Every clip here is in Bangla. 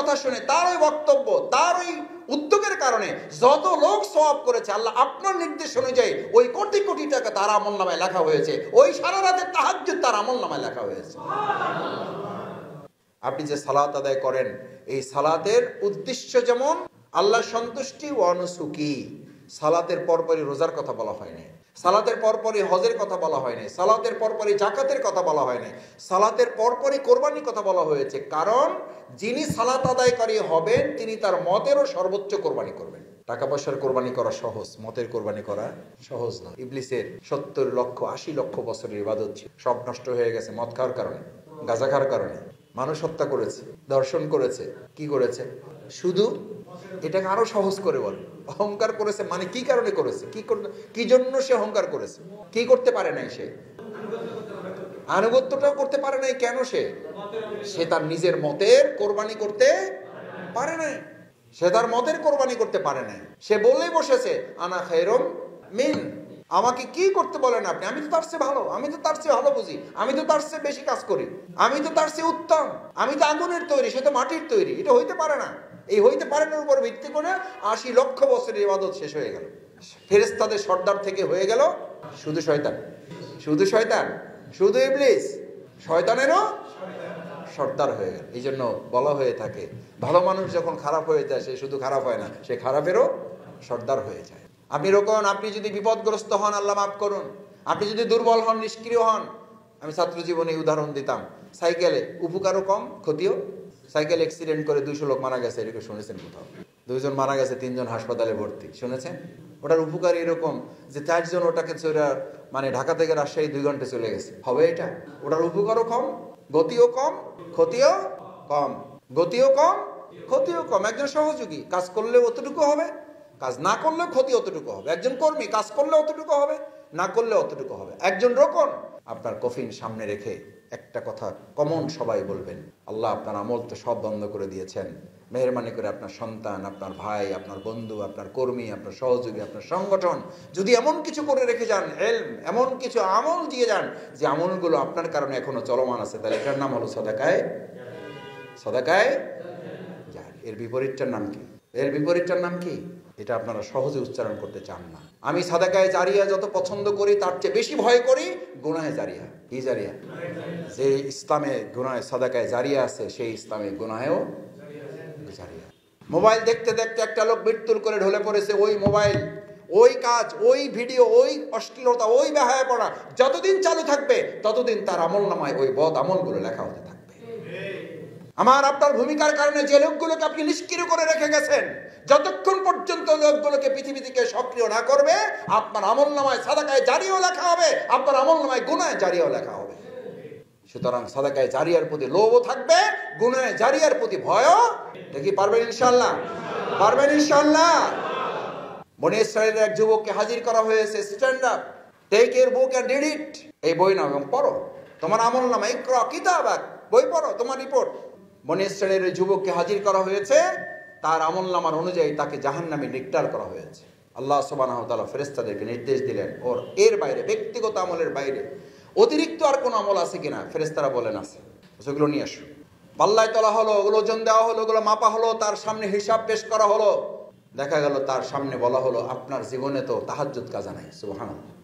কথা শুনে, তার ওই বক্তব্য, তার ওই উদ্যোগের কারণে যত লোক সওয়াব করেছে, আল্লাহ আপনার নির্দেশ অনুযায়ী ওই কোটি কোটি টাকা তার আমলনামায় লেখা হয়েছে। ওই সারা রাতের তাহাজ্জুদ তার আমলনামায় লেখা হয়েছে। আপনি যে সালাত আদায় করেন, এই সালাতের উদ্দেশ্য যেমন আল্লাহ সন্তুষ্টি ও অনুসুকি। সালাতের পরপরই রোজার কথা বলা হয়নি, সালাতের পরপরই হজের কথা বলা হয়নি, সালাতের পরপরই জাকাতের কথা বলা হয়নি, সালাতের পরপরই কোরবানির কথা বলা হয়েছে। কারণ যিনি সালাত আদায়কারী হবেন তিনি তার মতেরও সর্বোচ্চ কোরবানি করবেন। টাকা পয়সার কোরবানি করা সহজ, মতের কোরবানি করা সহজ না। ইবলিসের 70 লক্ষ 80 লক্ষ বছরের ইবাদত ছিল, সব নষ্ট হয়ে গেছে মদ খাওয়ার কারণে, গাঁজা খাওয়ার কারণে। মানুষ হত্যা করেছে, দর্শন করেছে, কি করেছে? শুধু এটাকে আরো সহজ করে বলে, অহংকার করেছে। মানে কি কারণে করেছে? কি জন্য সে অহংকার করেছে? কি করতে পারে নাই সে? আনুগত্যটাও করতে পারে নাই। কেন? সে তার নিজের মতের কোরবানি করতে পারে নাই, সে তার মতের কোরবানি করতে পারে নাই। সে বলেই বসেছে আনা খায়রুম মিন, আমাকে কি করতে বলেন আপনি? আমি তো তার চেয়ে ভালো, আমি তো তার চেয়ে ভালো বুঝি, আমি তো তার চেয়ে বেশি কাজ করি, আমি তো তার চেয়ে উত্তম, আমি তো আগুনের তৈরি, সে তো মাটির তৈরি। এটা হইতে পারে না। এই হইতে পারে না উপর ভিত্তি করে 80 লক্ষ বছরের ইবাদত শেষ হয়ে গেল। ফেরেশতাদের সর্দার থেকে হয়ে গেল শুধু শয়তান, শুধু শয়তান, শুধু ইবলিস শয়তানেরও সর্দার হয়ে গেল। এই জন্য বলা হয়ে থাকে, ভালো মানুষ যখন খারাপ হয়ে যায় সে শুধু খারাপ হয় না, সে খারাপেরও সর্দার হয়ে যায়। আপনি রকম, আপনি যদি বিপদগ্রস্ত হন আল্লাহ মাফ করুন, আপনি যদি দুর্বল হন, নিষ্ক্রিয় হন। আমি ছাত্র জীবনে উদাহরণ দিতাম, সাইকেলে উপকারও কম ক্ষতিও। সাইকেল অ্যাক্সিডেন্ট করে 200 লোক মারা গেছে, এরকম শুনেছেন কোথাও? 2 জন মারা গেছে, 3 জন হাসপাতালে ভর্তি, শুনেছেন? ওটার উপকার এরকম যে 4 জন ওটাকে মানে ঢাকা থেকে রাজশাহী 2 ঘন্টা চলে গেছে, হবে এটা? ওটার উপকারও কম, গতিও কম, ক্ষতিও কম, গতিও কম, ক্ষতিও কম। একজন সহযোগী কাজ করলে অতটুকু হবে, কাজ না করলে ক্ষতি অতটুকু হবে। একজন কর্মী কাজ করলে অতটুকু হবে, না করলে অতটুকু হবে। একজন রোকন। আপনার কফিন সামনে রেখে একটা কথা কমন সবাই বলবেন, আল্লাহ আপনার আমল তো সব বন্ধ করে দিয়েছেন, মেহেরবানি করে আপনার সন্তান, আপনার ভাই, আপনার বন্ধু, আপনার কর্মী, আপনার সহযোগী, আপনার সংগঠন যদি এমন কিছু করে রেখে যান, ইলম, এমন কিছু আমল দিয়ে যান যে আমলগুলো আপনার কারণে এখনো চলমান আছে, তাহলে এটার নাম হলো সাদাকায়ে জারিয়া। এর বিপরীতটার নাম কি? এর বিপরীতটার নাম কি? এটা আপনারা সহজে উচ্চারণ করতে চান না। আমি সাদাকায়ে জারিয়া যত পছন্দ করি তার চেয়ে বেশি ভয় করি গুনাহে জারিয়া। কি জারিয়া? যে ইসলামে গুনাহে সাদাকায়ে জারিয়া আছে, সেই ইসলামে গুনাহেও জারিয়া। মোবাইল দেখতে দেখতে একটা লোক মৃত্যুর করে ঢলে পড়েছে, ওই মোবাইল, ওই কাজ, ওই ভিডিও, ওই অশ্লীলতা, ওই বেহায়াপনা যতদিন চালু থাকবে ততদিন তার আমলনামায় ওই বদ আমলগুলো লেখা হতে থাকবে। আমার আপনার ভূমিকার কারণে যে লোকগুলোকে আপনি নিষ্ক্রিয় করে রেখে গেছেন, যতক্ষণ পর্যন্ত লোকগুলোকে পৃথিবী থেকে সক্রিয় না করবে, আপনার আমলনামায় সাদাকায়ে জারিয়াও লেখা হবে, আপনার আমলনামায় গুনাহে জারিয়াও লেখা হবে। সুতরাং সাদাকায়ে জারিয়ার প্রতি লোভও থাকবে, গুনাহে জারিয়ার প্রতি ভয়ও। দেখি পারবেন ইনশাআল্লাহ? পারবেন ইনশাআল্লাহ? বনি ইসরায়েলের এক যুবককে হাজির করা হয়েছে, stand up, take your book and read it, এই বই নাও এবং পড়ো, তোমার আমলনামা, ইকরা কিতাবাক, বই পড়ো, তোমার রিপোর্ট। বনি ইসরায়েলের যুবককে হাজির করা হয়েছে, তার আমলনামার অনুযায়ী তাকে জাহান্নামে ডিক্লেয়ার করা হয়েছে। আল্লাহ সুবহানাহু ওয়া তাআলা ফেরেশতাদেরকে নির্দেশ দিলেন, ওর এর বাইরে, ব্যক্তিগত আমলের বাইরে অতিরিক্ত আর কোন আমল আছে কিনা? ফেরেশতারা বলেন আছে, সেগুলো নিয়ে আসো। পাল্লায় তোলা হলো, ওগুলো ওজন দেওয়া হলো, ওগুলো মাপা হলো, তার সামনে হিসাব পেশ করা হলো। দেখা গেল তার সামনে বলা হলো, আপনার জীবনে তো তাহাজ্জুদ কাজা নাই। সুবহানাল্লাহ।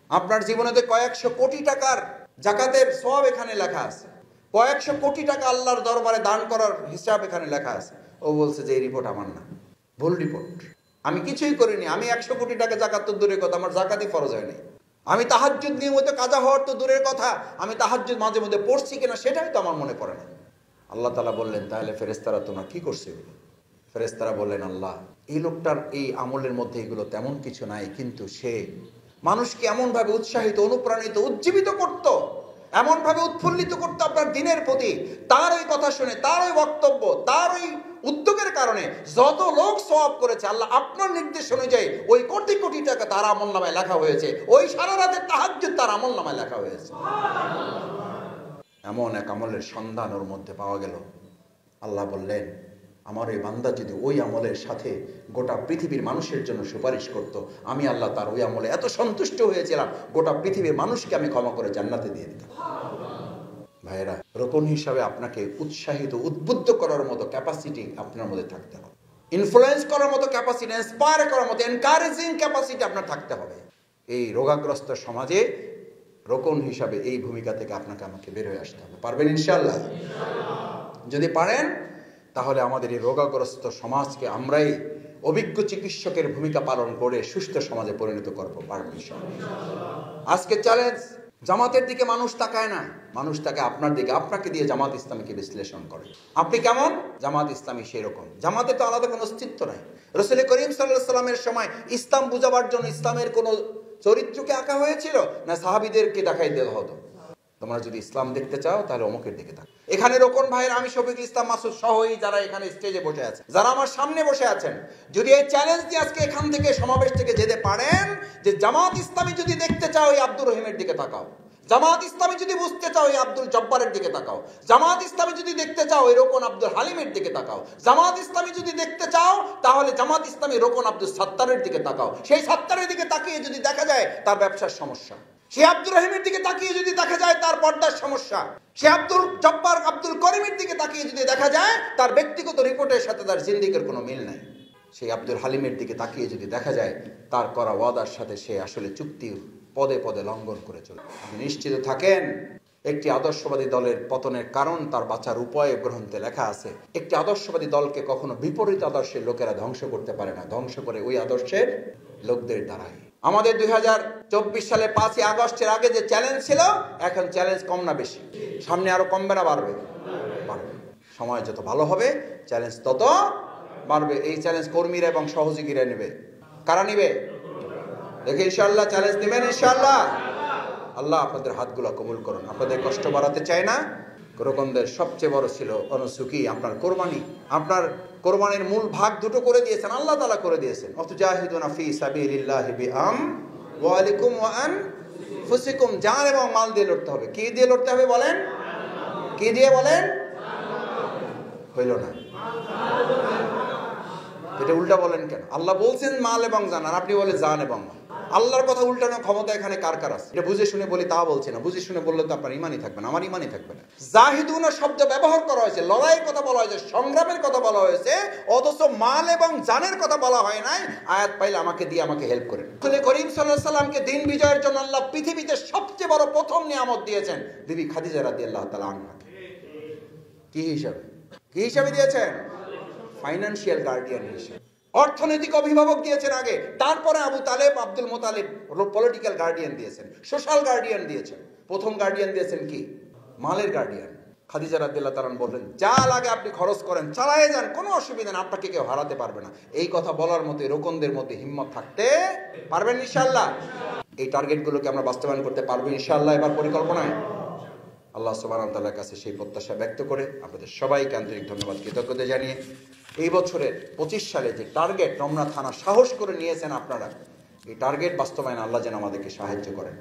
আপনার জীবনে তো কয়েকশো কোটি টাকার জাকাতের সওয়াব এখানে লেখা আছে, কয়েকশো কোটি টাকা আল্লাহর দরবারে দান করার হিসাব এখানে লেখা আছে। ও বলছে যে এই রিপোর্ট আমার না, ভুল রিপোর্ট, আমি কিছুই করিনি। আমি 100 কোটি টাকা জাকাত তো দূরের কথা, আমার জাকাতই ফরজ হয়নি। আমি তাহাজ্জুদ নিয়মিত কাজা হওয়ার তো দূরের কথা, আমি তাহাজ্জুদ মাঝে মধ্যে পড়ছি কিনা সেটাই তো আমার মনে পড়ে না। আল্লাহ তাআলা বললেন, তাহলে ফেরেশতারা তোমরা কি করছে? ফেরেশতারা বললেন, আল্লাহ, এই লোকটার এই আমলের মধ্যে এগুলো তেমন কিছু নাই, কিন্তু সে মানুষকে এমনভাবে উৎসাহিত, অনুপ্রাণিত, উজ্জীবিত করত, এমনভাবে উৎফুল্লিত করতো আপনার দিনের প্রতি। তার ওই কথা শুনে, তার ওই বক্তব্য, তার ওই উদ্যোগের কারণে যত লোক সওয়াব করেছে, আল্লাহ আপনার নির্দেশ অনুযায়ী ওই কোটি কোটি টাকা তার আমলনামায় লেখা হয়েছে। ওই সারা রাতের তাহাজ্জুদ তার আমলনামায় লেখা হয়েছে। এমন এক আমলের সন্ধান ওর মধ্যে পাওয়া গেল। আল্লাহ বললেন, আমার এই বান্দা যদি ওই আমলের সাথে গোটা পৃথিবীর মানুষের জন্য সুপারিশ করত, আমি আল্লাহ তার ওই আমলে এত সন্তুষ্ট হয়েছিলাম, গোটা পৃথিবীর মানুষকে আমি ক্ষমা করে জান্নাতে দিয়ে দিতাম। ভাইয়েরা, রোকন হিসাবে আপনাকে উৎসাহিত উদ্বুদ্ধ করার মতো ক্যাপাসিটি আপনার মধ্যে থাকতে হবে, ইনফ্লুয়েন্স করার মতো ক্যাপাসিটি, ইন্সপায়ার করার মতো এনকারেজিং ক্যাপাসিটি আপনার থাকতে হবে। এই রোগাগ্রস্ত সমাজে রোকন হিসাবে এই ভূমিকা থেকে আপনাকে আমাকে বের হয়ে আসতে হবে। পারবেন ইনশাআল্লাহ? যদি পারেন তাহলে আমাদের এই রোগাগ্রস্ত সমাজকে আমরাই অভিজ্ঞ চিকিৎসকের ভূমিকা পালন করে সুস্থ সমাজে পরিণত করবো। পারবেন ইনশাআল্লাহ? আজকে চ্যালেঞ্জ, জামাতের দিকে মানুষ তাকায় না, মানুষ তাকায় আপনার দিকে। আপনাকে দিয়ে জামাত ইসলামীকে বিশ্লেষণ করে। আপনি কেমন? জামাত ইসলামী সেই রকম। জামাতে তো আলাদা কোনো অস্তিত্ব নাই। রাসূল করিম সাল্লাল্লাহু আলাইহি সাল্লামের সময় ইসলাম বুঝাবার জন্য ইসলামের কোনো চরিত্রকে আঁকা হয়েছিল না সাহাবীদেরকে দেখাই দেওয়া হতো? তোমরা যদি ইসলাম দেখতে চাও তাহলে অমুকের দিকে তাকাও। এখানে রোকন ভাইয়ের, আমি শফিকুল ইসলাম মাসুদ সহই যারা এখানে স্টেজে বসে আছেন, যারা আমার সামনে বসে আছেন, যদি এই চ্যালেঞ্জ দিয়ে আজকে এখান থেকে সমাবেশ থেকে যেতে পারেন যে জামাত ইসলামী যদি দেখতে চাও এই আব্দুর রহিমের দিকে তাকাও, জামাত ইসলামী যদি বুঝতে চাও এই আব্দুল জব্বারের দিকে তাকাও, জামাত ইসলামী যদি দেখতে চাও এই রোকন আব্দুল হালিমের দিকে তাকাও, জামাত ইসলামী যদি দেখতে চাও তাহলে জামাত ইসলামী রোকন আব্দুল সাত্তারের দিকে তাকাও। সেই সাত্তারের দিকে তাকিয়ে যদি দেখা যায় তার ব্যবসার সমস্যা, সে আব্দুর রহিমের দিকে তাকিয়ে যদি দেখা যায় তার পর্দার সমস্যা, সে আব্দুল জব্বার আব্দুল করিমের দিকে তাকিয়ে যদি দেখা যায় তার ব্যক্তিগত রিপোর্টের সাথে তার জিন্দিগির কোনো মিল নাই, সেই আব্দুল হালিমের দিকে তাকিয়ে যদি দেখা যায় তার করা ওয়াদার সাথে সে আসলে চুক্তি পদে পদে লঙ্ঘন করে চলে। আপনি নিশ্চিত থাকেন, একটি আদর্শবাদী দলের পতনের কারণ তার বাঁচার উপায় গ্রন্থে লেখা আছে। একটি আদর্শবাদী দলকে কখনো বিপরীত আদর্শের লোকেরা ধ্বংস করতে পারে না, ধ্বংস করে ওই আদর্শের লোকদের দ্বারাই। আমাদের 2024 সালে 5ই আগস্টের আগে যে চ্যালেঞ্জ ছিল, এখন চ্যালেঞ্জ কম না বেশি? সামনে আরো কমবে না বাড়বে? বাড়বে। সময় যত ভালো হবে চ্যালেঞ্জ তত বাড়বে। এই চ্যালেঞ্জ কর্মীরা এবং সহযোগীরা নেবে। কারা নিবে? দেখে ইনশাআল্লাহ চ্যালেঞ্জ নেবেন ইনশাআল্লাহ। আল্লাহ আপনাদের হাতগুলো কবুল করুন। আপনাদের কষ্ট বাড়াতে চাই না। রোকনদের সবচেয়ে বড় ছিল অনুসুকি, আপনার কোরবানি। আপনার কোরবানির মূল ভাগ দুটো করে দিয়েছেন, আল্লাহ তাআলা করে দিয়েছেন। অতুজাহিদুনা ফি সাবিলিল্লাহি বিআমওয়ালিকুম ওয়া আনফুসিকুম, জান এবং মাল দিয়ে লড়তে হবে। কি দিয়ে লড়তে হবে বলেন? কি দিয়ে বলেন? হইল না, এটা উল্টা বলেন কেন? আল্লাহ বলছেন মাল এবং জান, আর আপনি বলেন জান এবং মাল। আল্লাহর কথা উল্টানোর ক্ষমতা এখানে কার কার আছে? এটা বুঝে শুনে বলি তা বলছে না। বুঝে শুনে বললে তো আপনার ইমানই থাকবে না, আমার ইমানই থাকবে না। জাহিদুনা শব্দ ব্যবহার করা হয়েছে, লড়াইয়ের কথা বলা হয়েছে, সংগ্রামের কথা বলা হয়েছে, অথচ মাল এবং জানের কথা বলা হয় নাই। আয়াত পাইলে আমাকে দিয়ে আমাকে হেল্প করেন। রাসূল করিম সাল্লাল্লাহু আলাইহি সাল্লামকে দিন বিজয়ের জন্য আল্লাহ পৃথিবীতে সবচেয়ে বড় প্রথম নিয়ামত দিয়েছেন বিবি খাদিজা রাদিয়াল্লাহু তাআলা আনহা। কি হিসাবে? কি হিসাবে দিয়েছেন? ফাইন্যান্সিয়াল গার্ডিয়ান হিসেবে, অর্থনৈতিক অভিভাবক দিয়েছেন আগে, তারপরে আবু তালেব আব্দুল মোতালেব পলিটিক্যাল গার্ডিয়ান দিয়েছেন, সোশ্যাল গার্ডিয়ান দিয়েছেন। প্রথম গার্ডিয়ান দিয়েছেন কি? মালের গার্ডিয়ান। খাদিজা রাদিয়াল্লাহু তাআলা বললেন, যা লাগে আপনি খরচ করেন, চালায়ে যান, কোনো অসুবিধা নেই, আপনাকে কেউ হারাতে পারবে না। এই কথা বলার মতো রোকনদের মধ্যে হিম্মত থাকতে পারবেন ইনশাআল্লাহ। এই টার্গেটগুলোকে আমরা বাস্তবায়ন করতে পারবো ইনশাআল্লাহ এবার পরিকল্পনায়। আল্লাহ সুবহানাহু ওয়া তাআলার কাছে সেই প্রত্যাশা ব্যক্ত করে আপনাদের সবাইকে আন্তরিক ধন্যবাদ, কৃতজ্ঞতা জানিয়ে এই বছরের 25 সালে যে টার্গেট রমনা থানা সাহস করে নিয়েছেন আপনারা, এই টার্গেট বাস্তবায়নে আল্লাহ যেন আমাদেরকে সাহায্য করেন।